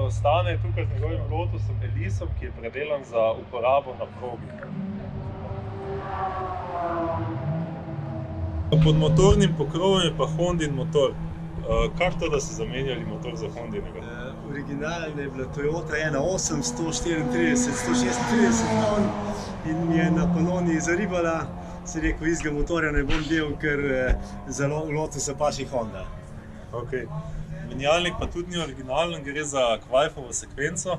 ostane tukaj z njegovim Lotusom Elisom, ki je predelan za uporabo na progi. Pod motornim pokrovom je pa Hondin motor. Kako to, da ste zamenjali motor za Hondinega? Originalna je bila Toyota 1.8, 134, 136 ton in mi je na Panoni zaribala. Si rekel, izga motorja ne bom del, ker za Lotusa paši Honda. Okay. Menjalnik pa tudi ni originalen, gre za Kvajfovo sekvenco.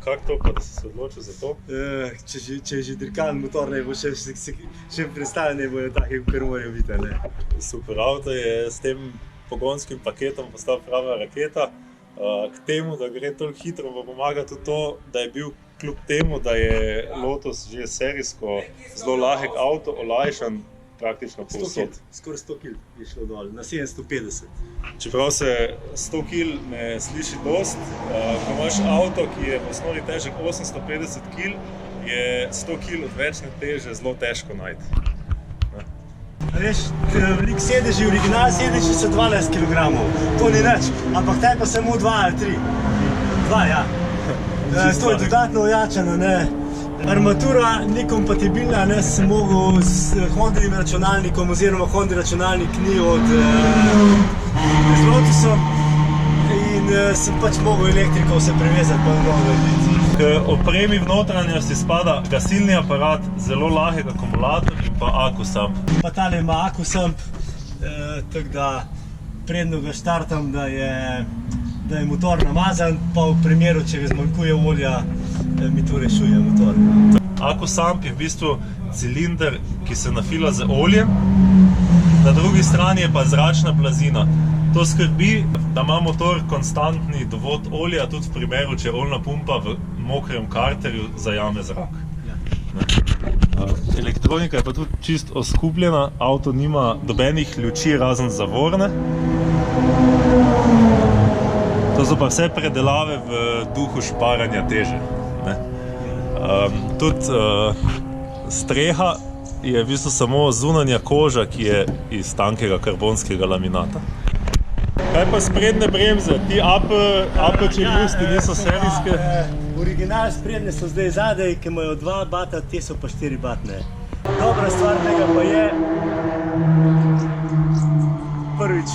Kako to, pa da si se odločil za to? Če je že dirkalen motor, ne bo še predstavljen, ne bojo take, kar morajo biti. Super, avto je s tem pogonskim paketom postal prava raketa. K temu, da gre toliko hitro, pa pomaga tudi to, da je bil kljub temu, da je Lotus že serijsko zelo lahek avto, olajšan praktično povsod. Skoraj 100 kg je šlo dol, na 750. Čeprav se 100 kg ne sliši dost, ko imaš avto, ki je v osnovi težek 850 kg, je 100 kg odvečne teže zelo težko najti. Veš, veliko sedeži, original sedeži so 12 kg, to ni nič, ampak taj pa samo 2 ali 3. 2, ja. To je dodatno ojačano, ne. Armatura ni kompatibilna, ne, sem mogel s Hondinim računalnikom oziroma Hondi računalnik ni od z Lotusom in sem pač mogel elektriko vse prevezati pa novo narediti. K opremi v notranjosti spada gasilni aparat, zelo lahek akumulator in pa akusump. Pa tale ima akusump, tako da predno ga štartam, da je motor namazan, pa v primeru, če ga zmanjkuje olja, mi to rešuje motor. Akusump je v bistvu cilinder, ki se nafila z oljem, na drugi strani je pa zračna blazina. To skrbi, da ima motor konstantni dovod olja, tudi v primeru, če oljna pumpa v mokrem karterju zajame zrak. Elektronika je pa tudi čist oskubljena, avto nima dobenih luči razen zavorne. To so pa vse predelave v duhu šparanja teže. Tudi streha je v bistvu samo zunanja koža, ki je iz tankega karbonskega laminata. Kaj pa sprednje bremze? Ti AP čeljusti niso serijske? Original sprednje so zdaj zadej, ki imajo 2 bata, te so pa 4 batne. Dobra stvar tega pa je, prvič,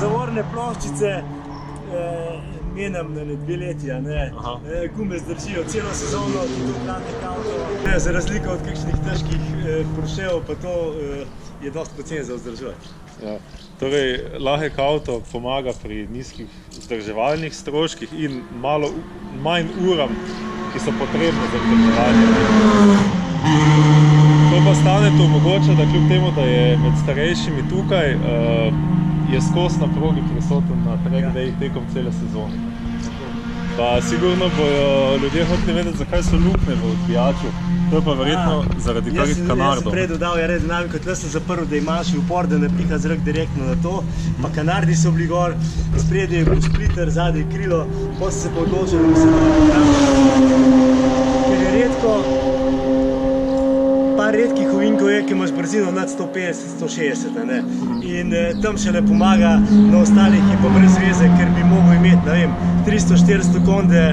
zavorne ploščice menjam na 2 leti, gume zdržijo celo sezono, ki to kratek avto. Za razliko od kakšnih težkih Porscheov pa to je dosti poceni za vzdrževati. Torej, lahek avto pomaga pri nizkih vzdrževalnih stroških in malo manj uram, ki so potrebne za vzdrževanje. To pa Stanetu omogoča, da kljub temu, da je med starejšimi tukaj, je skozi na progi prisoten na track dayih tekom cele sezone. Pa sigurno bojo ljudje hoteli vedeti, zakaj so luknje v odbijaču. To je pa verjetno zaradi kakih kanardov. Jaz sem prej dodal aerodinamiko, tle sem zaprl, da imaš upor, da ne piha zrak direktno na to. Pa kanardi so bili gor, spredje je bil splitter, zadaj krilo, potem se pa odločil, da se ker je redko, par redkih ovinkov je, ki imaš brzino nad 150-160, ne. In tam še ne pomaga, na ostalih je pa brez veze, ker bi mogel imeti, ne vem, 300-400 konde,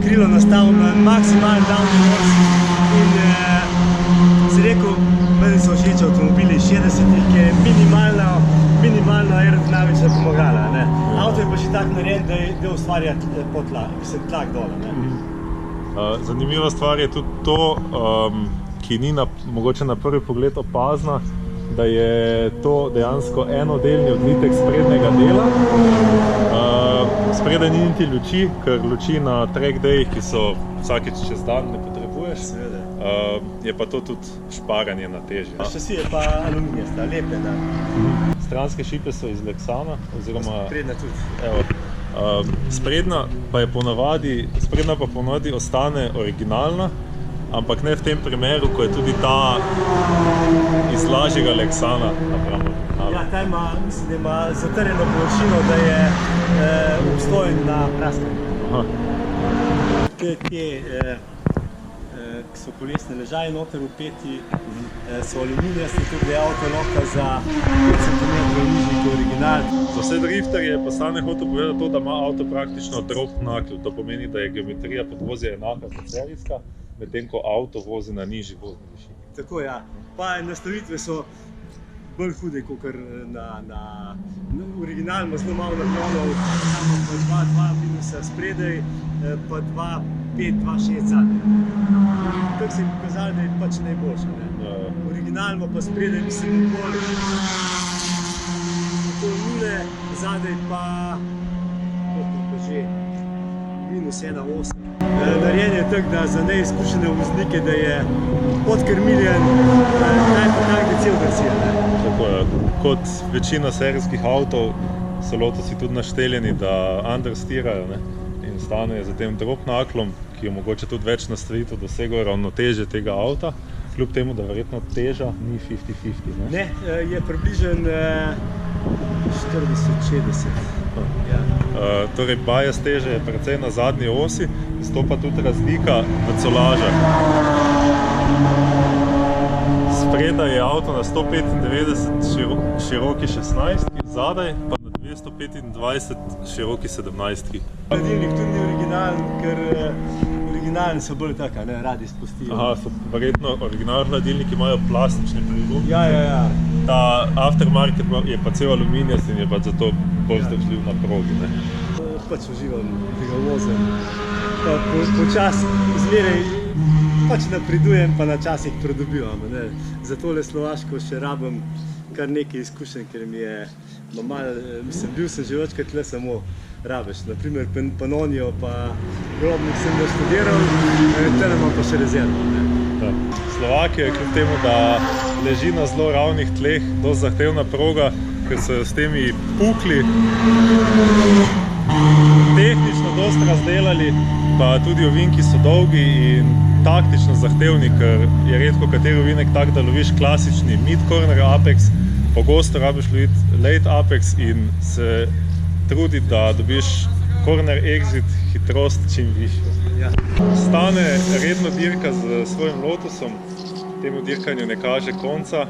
krilo nastavljeno na maksimalen downforce. In si rekel, meni so všeč avtomobili 60-ih, ki je minimalna aerodinamična pomagala. Avto je pa že tak narejen, da ustvarja tlak dole. Zanimiva stvar je tudi to, ki ni mogoče na prvi pogled opazna, da je to dejansko enodelni odlitek sprednjega dela. Spredaj ni niti luči, ker luči na track dayih, ki so vsakič čez dan ne potrebuješ. Je pa to tudi šparanje na teži. Šasi je pa aluminijasta, lepe, da. Stranske šipe so iz Lexana, oziroma... Sprednja tudi. Sprednja pa ponavadi ostane originalna, ampak ne v tem primeru, ko je tudi ta iz lažjega Lexana napram originalu. Ja, ta ima, mislim, da ima zatrjeno površino, da je obstojen na praskanju. so kolesne ležaje noter vpeti, so aluminijasti, tudi je avto lahko za 5 cm nižji kot original. Za vse drifterje pa Stane hotel povedati to, da ima avto praktično drop knuckle. To pomeni, da je geometrija podvozja enaka kot serijska, medtem ko avto vozi na nižji vozni višini. Tako ja, pa nastavitve so bolj hude kot na original, ima zelo malo naklonov, samo pa 2 minusa spredaj, pa 2,5, 2,6 zadnje. Tako se je pokazalo, da je pač najboljše. Original ima pa spredaj, mislim, bolj nule, zadaj pa, kot že, minus 1,8. Narejen je tako, da za neizkušene voznike, da je pod krmiljem tak decil versija. Tako je, kot večina serijskih avtov so Lotusi tudi našteljeni, da understeerajo, ne? In Stane za tem drop knucklom, ki omogoča tudi več nastavitev, dosegel ravnotežje tega avta, kljub temu, da verjetno teža ni 50-50. Ne, je približen 40-60. Ja. Torej, bias teže je precej na zadnji osi, izstopa tudi razlika v colažah. Spredaj je avto na 195 široki 16, zadaj pa na 225 široki 17. Hladilnik tudi ni originalen, ker originalni so bolj taka, ne, radi spustijo. Aha, so verjetno originalni hladilniki imajo plastični prilog. Ja. Ta aftermarket je pa cel aluminijast in je pa zato bolj zdržljiv na progi, ne. Pač uživam, ki ga vozim. Pa počasi zmeraj pač napredujem, pa načasih pridobivam, ne. Za tole Slovaško še rabim kar nekaj izkušenj, ker mi je mislim, bil sem že večkrat tle, samo rabiš. Naprimer Pannonijo pa Grobnik sem naštudiral, tle imam pa še rezervo, ne. Slovakija je kljub temu, da leži na zelo ravnih tleh, dosti zahtevna proga, ker so jo s temi pukli tehnično dosti razdelali, pa tudi ovinki so dolgi in taktično zahtevni, ker je redko kateri ovinek tak, da loviš klasični mid-corner apex, pogosto rabiš loviti late apex in se truditi, da dobiš corner exit hitrost čim višjo. Ja. Stane redno dirka z svojim Lotusom, temu dirkanju ne kaže konca,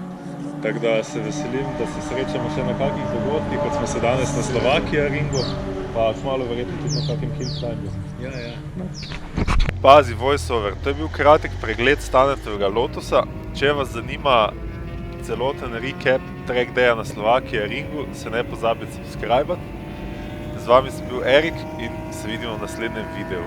tako da se veselim, da se srečamo še na kakih dogodkih, kot smo se danes na Slovakia ringu, pa kmalu verjetno tudi na kakem Killclimbu. Ja. Pazi, voiceover, to je bil kratek pregled Stanetovega Lotusa. Če vas zanima celoten recap track daya na Slovakia ringu, se ne pozabite subscribati. Z vami sem bil Erik in se vidimo v naslednjem videu.